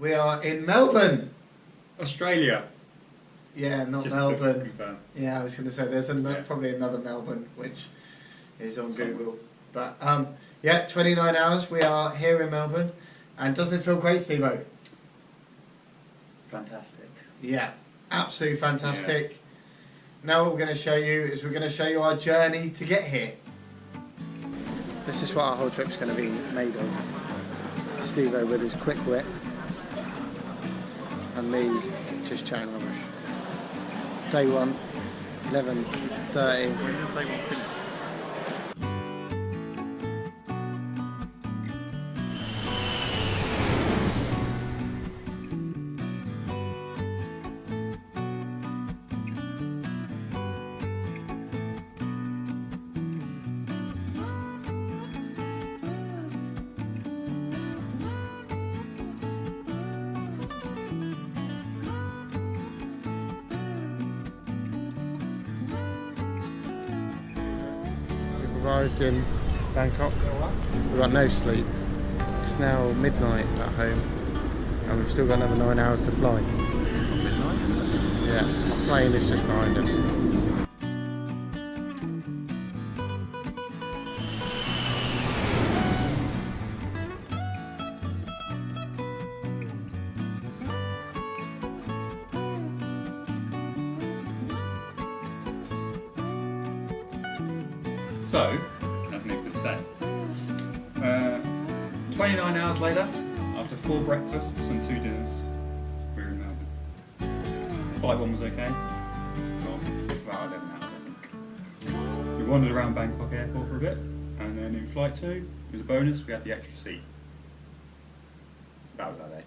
We are in Melbourne. Australia. Yeah, not Just Melbourne. to confirm. Yeah, I was going to say there's probably another Melbourne which is on Google. But yeah, 29 hours. We are here in Melbourne, and doesn't it feel great, Steve-O? Fantastic. Yeah, absolutely fantastic. Now what we're going to show you is we're going to show you our journey to get here. This is what our whole trip's going to be made of. Steve-O with his quick wit, and me just chatting rubbish. Day 1, 11:30. When does day 1 finish? Arrived in Bangkok. We've got no sleep. It's now midnight at home, and we've still got another 9 hours to fly. Midnight? Yeah, our plane is just behind us. So, that's Nick would say. 29 hours later, after 4 breakfasts and 2 dinners, we're in Melbourne. Flight 1 was okay. Well, about 11 hours, I think. We wandered around Bangkok airport for a bit, and then in flight 2, it was a bonus, we had the extra seat. That was our day.